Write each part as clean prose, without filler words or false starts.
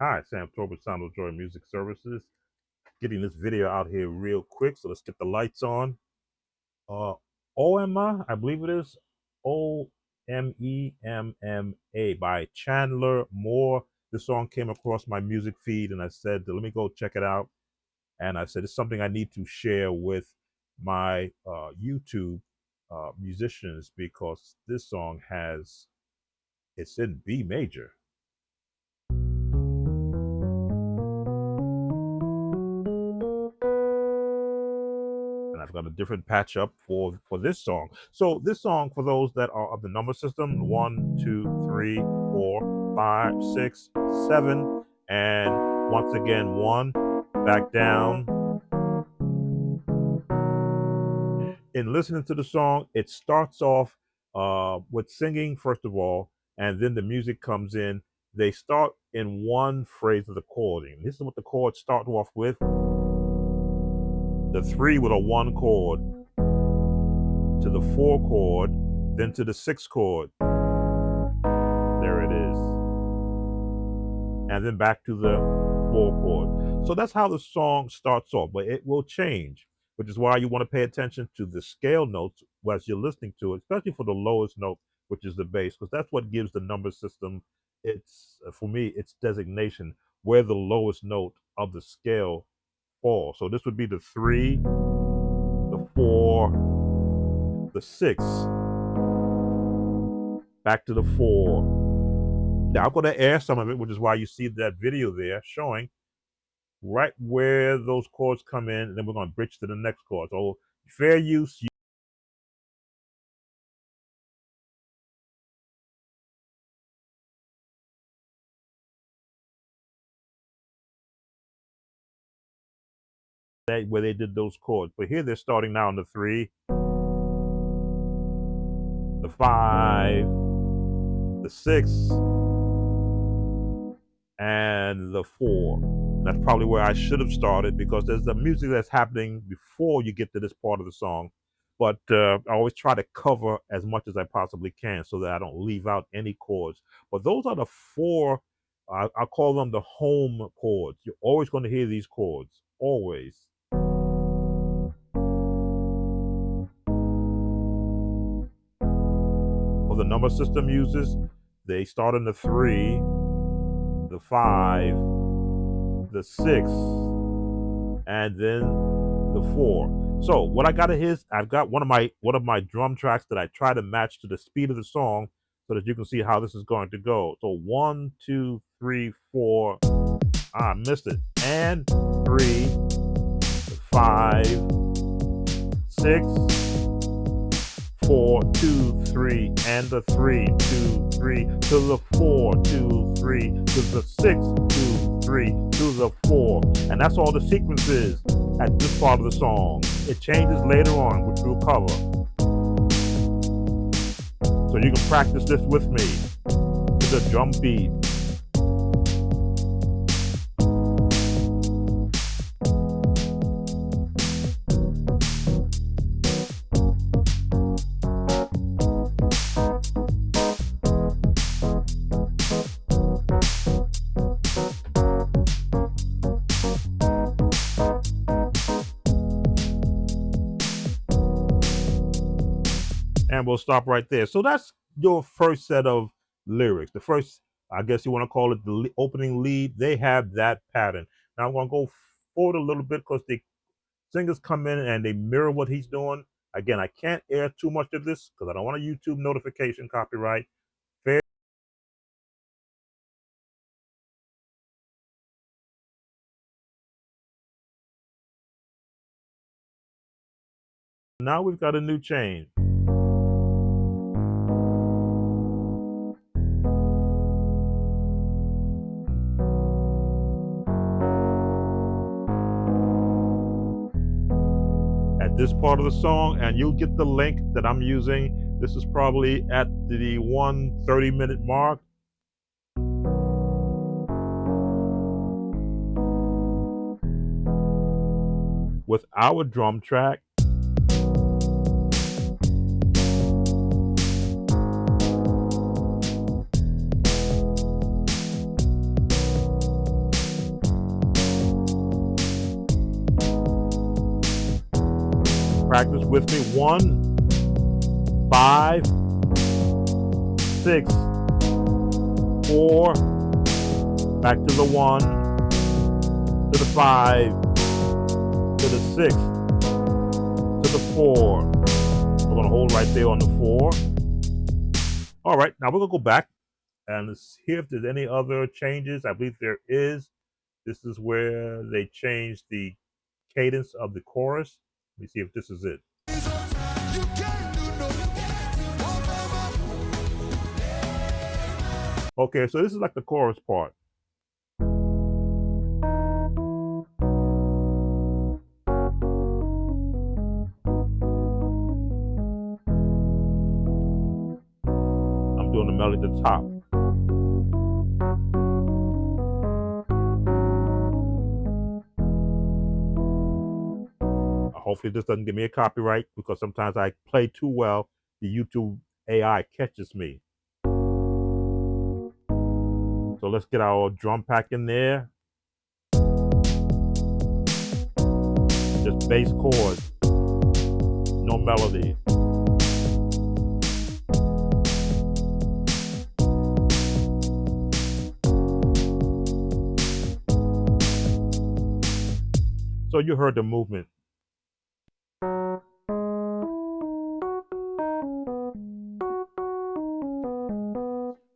Hi, Sam Tobin, Sound of Joy Music Services. Getting this video out here real quick, so let's get the lights on. Uh, Omemma, I believe it is Omemma by Chandler Moore. This song came across my music feed, and I said, let me go check it out. And I said, it's something I need to share with my YouTube musicians because this song it's in B major. And I've got a different patch up for this song. So this song, for those that are of the number system, 1, 2, 3, 4, 5, 6, 7, and once again 1, back down. In listening to the song, it starts off with singing first of all, and then the music comes in. They start in one phrase of the chording. This is what the chords start off with. The 3 with a 1 chord, to the 4 chord, then to the 6 chord. There it is. And then back to the 4 chord. So that's how the song starts off, but it will change, which is why you want to pay attention to the scale notes as you're listening to it, especially for the lowest note, which is the bass, because that's what gives the number system for me, its designation, where the lowest note of the scale falls. So this would be the 3, the 4, the 6, back to the 4. Now I'm going to air some of it, which is why you see that video there showing right where those chords come in, and then we're going to bridge to the next chord. So fair use. Where they did those chords, but here they're starting now on the 3, the 5, the 6, and the 4. That's probably where I should have started because there's the music that's happening before you get to this part of the song. But I always try to cover as much as I possibly can so that I don't leave out any chords. But those are the 4, I call them the home chords. You're always going to hear these chords, always. For the number system users, they start in the 3, the 5, the 6, and then the 4. So what I got is I've got one of my drum tracks that I try to match to the speed of the song so that you can see how this is going to go. So 1, 2, 3, 4. I missed it. And 3, 5, 6, 4, 2, 3, and the 3, 2, 3 to the 4, 2, 3 to the 6, 2, 3 to the 4. And that's all the sequence is at this part of the song. It changes later on, which we'll cover. So you can practice this with me to the drum beat. And we'll stop right there. So that's your first set of lyrics. The first, I guess you want to call it the opening lead. They have that pattern. Now I'm going to go forward a little bit because the singers come in and they mirror what he's doing. Again, I can't air too much of this because I don't want a YouTube notification copyright. Fair. Now we've got a new change. At this part of the song, and you'll get the link that I'm using. This is probably at the 1:30-minute mark. With our drum track. Practice with me. 1, 5, 6, 4, back to the 1, to the 5, to the 6, to the 4. We're going to hold right there on the 4. All right, now we're going to go back and let's hear if there's any other changes. I believe there is. This is where they changed the cadence of the chorus. Let me see if this is it. Okay, so this is like the chorus part. I'm doing the melody at the top. Hopefully this doesn't give me a copyright because sometimes I play too well. The YouTube AI catches me. So let's get our drum pack in there. Just bass chords, no melody. So you heard the movement.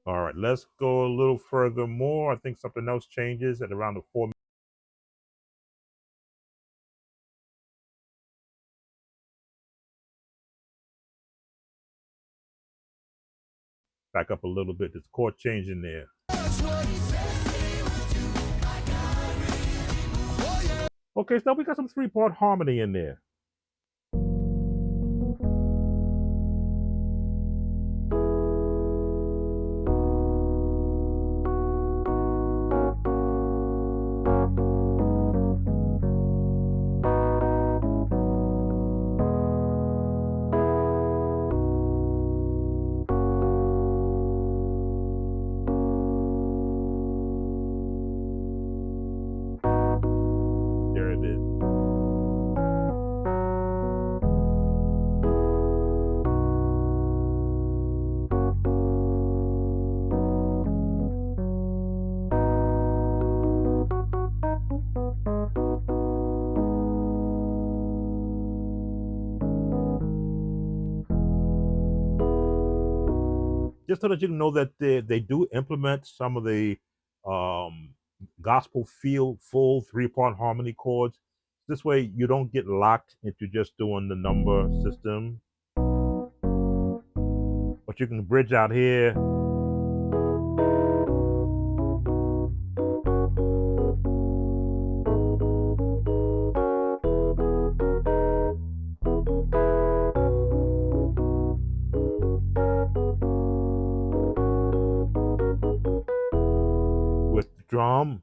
All right, let's go a little further more. I think something else changes at around the 4. Back up a little bit. There's chord change in there. Okay, so now we got some 3-part harmony in there. There it is. Just so that you know that they do implement some of the gospel feel full 3-part harmony chords. This way you don't get locked into just doing the number system. But you can bridge out here. With the drum.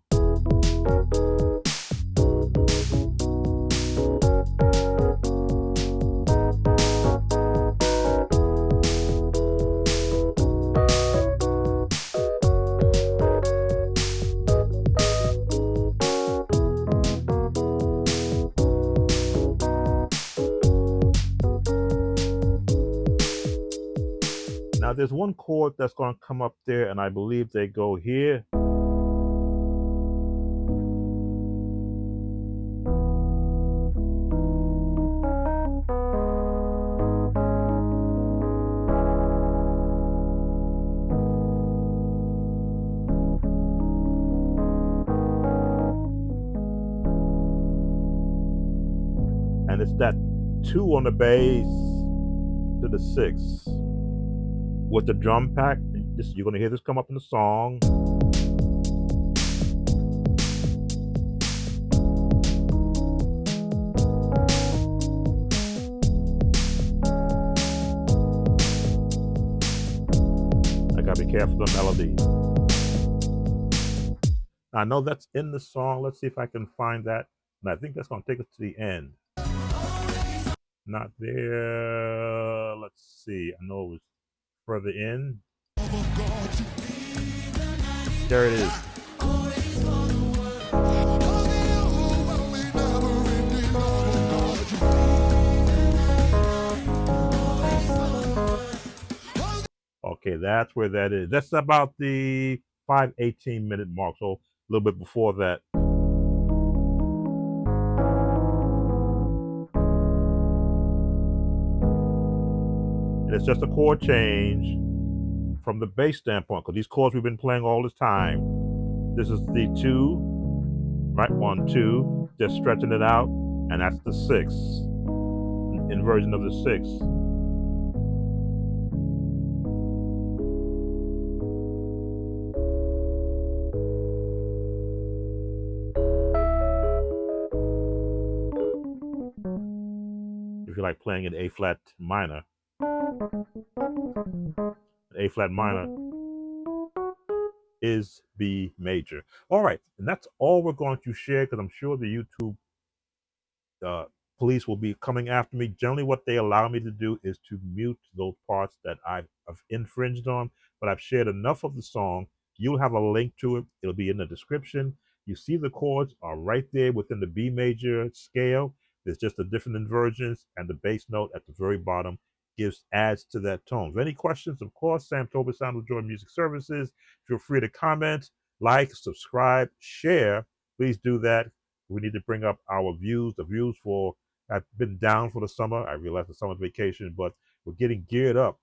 Now there's one chord that's going to come up there, and I believe they go here. And it's that 2 on the bass to the 6 with the drum pack. You're going to hear this come up in the song. I got to be careful of the melody. I know that's in the song. Let's see if I can find that. And I think that's going to take us to the end. Not there. Let's see. I know it was further in. There it is. Okay, that's where that is. That's about the 5:18 minute mark. So a little bit before that. And it's just a chord change from the bass standpoint, because these chords we've been playing all this time. This is the 2, right? 1, 2, just stretching it out, and that's the 6, inversion of the 6. If you like playing an A flat minor, A flat minor is B major. All right, and that's all we're going to share, because I'm sure the YouTube uh, police will be coming after me. Generally, what they allow me to do is to mute those parts that I've infringed on, but I've shared enough of the song. You'll have a link to it. It'll be in the description. You see the chords are right there within the B major scale. There's just the different inversions, and the bass note at the very bottom adds to that tone. If any questions, of course, Sam Tobin, Sound of Joy Music Services. Feel free to comment, like, subscribe, share. Please do that. We need to bring up our views. The views for I've been down for the summer. I realize the summer vacation, but we're getting geared up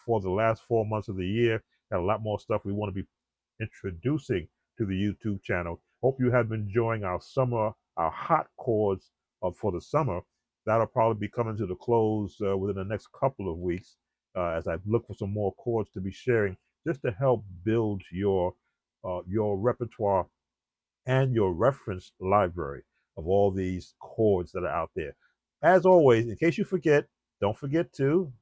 for the last 4 months of the year. Got a lot more stuff we want to be introducing to the YouTube channel. Hope you have been enjoying our summer, our hot chords for the summer. That'll probably be coming to the close within the next couple of weeks as I look for some more chords to be sharing, just to help build your repertoire and your reference library of all these chords that are out there. As always, in case you forget, don't forget to